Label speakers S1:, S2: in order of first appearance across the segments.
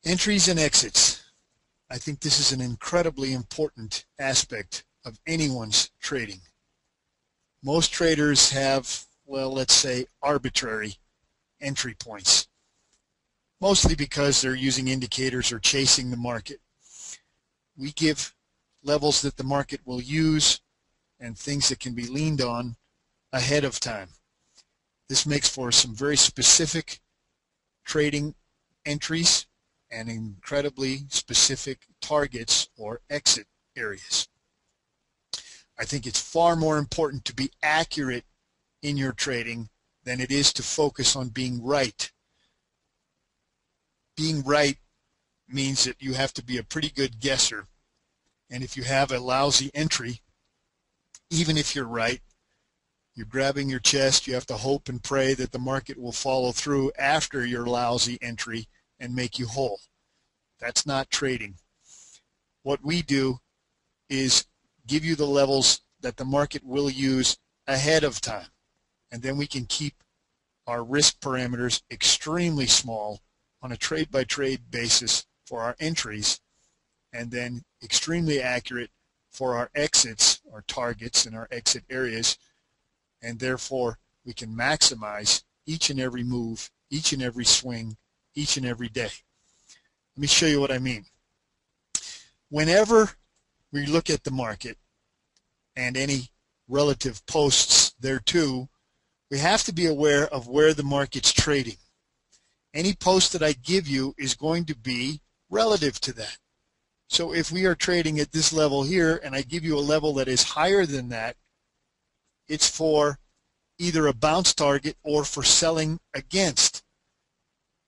S1: Entries and exits. I think this is an incredibly important aspect of anyone's trading. Most traders have, well, let's say, arbitrary entry points, mostly because they're using indicators or chasing the market. We give levels that the market will use and things that can be leaned on ahead of time. This makes for some very specific trading entries and incredibly specific targets or exit areas. I think it's far more important to be accurate in your trading than it is to focus on being right. Being right means that you have to be a pretty good guesser, and if you have a lousy entry, even if you're right, you're grabbing your chest. You have to hope and pray that the market will follow through after your lousy entry and make you whole. That's not trading. What we do is give you the levels that the market will use ahead of time, and then we can keep our risk parameters extremely small on a trade-by-trade basis for our entries, and then extremely accurate for our exits, our targets, and our exit areas, and therefore we can maximize each and every move, each and every swing, each and every day. Let me show you what I mean. Whenever we look at the market and any relative posts thereto, we have to be aware of where the market's trading. Any post that I give you is going to be relative to that. So if we are trading at this level here and I give you a level that is higher than that, it's for either a bounce target or for selling against.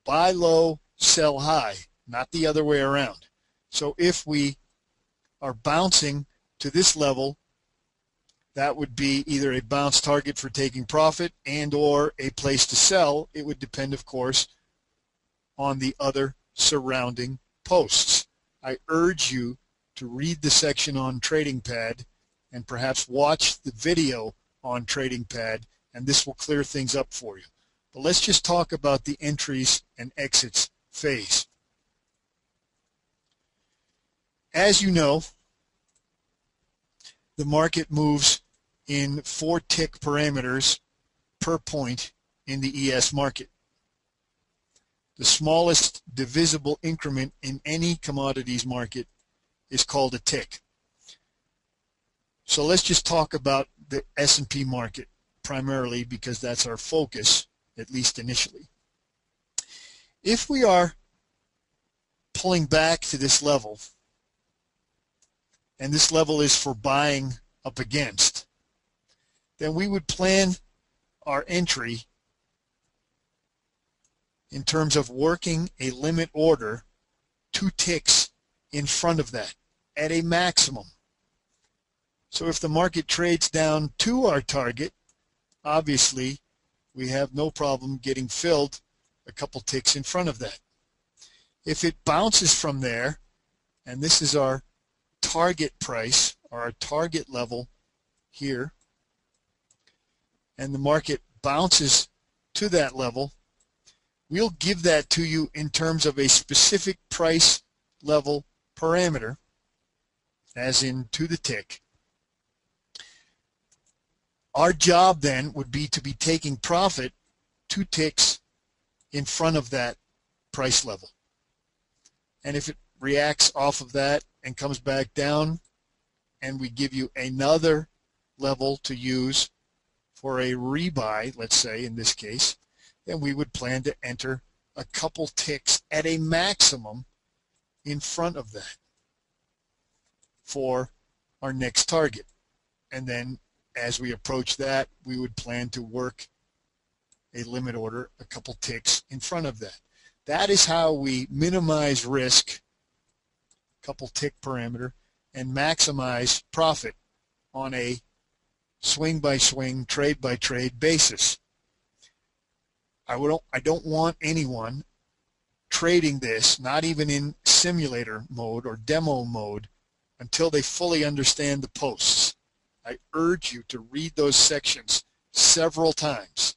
S1: Buy low, sell high, not the other way around. So if we are bouncing to this level, that would be either a bounce target for taking profit and or a place to sell. It would depend, of course, on the other surrounding posts. I urge you to read the section on TradingPad and perhaps watch the video on TradingPad, and this will clear things up for you. But let's just talk about the entries and exits phase. As you know, the market moves in 4 tick parameters per point in the ES market. The smallest divisible increment in any commodities market is called a tick. So let's just talk about the S&P market primarily because that's our focus, at least initially. If we are pulling back to this level, and this level is for buying up against, then we would plan our entry in terms of working a limit order 2 ticks in front of that at a maximum. So if the market trades down to our target, obviously we have no problem getting filled a couple ticks in front of that. If it bounces from there, and this is our target price or our target level here, and the market bounces to that level, we'll give that to you in terms of a specific price level parameter, as in to the tick. Our job then would be to be taking profit 2 ticks in front of that price level. And if it reacts off of that and comes back down, and we give you another level to use for a rebuy, let's say in this case, then we would plan to enter a couple ticks at a maximum in front of that for our next target. And then as we approach that, we would plan to work a limit order a couple ticks in front of that. That is how we minimize risk, couple tick parameter, and maximize profit on a swing by swing, trade by trade basis. I don't want anyone trading this, not even in simulator mode or demo mode, until they fully understand the posts. I urge you to read those sections several times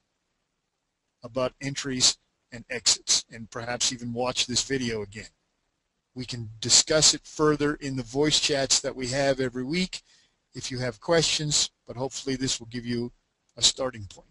S1: about entries and exits, and perhaps even watch this video again. We can discuss it further in the voice chats that we have every week if you have questions, but hopefully this will give you a starting point.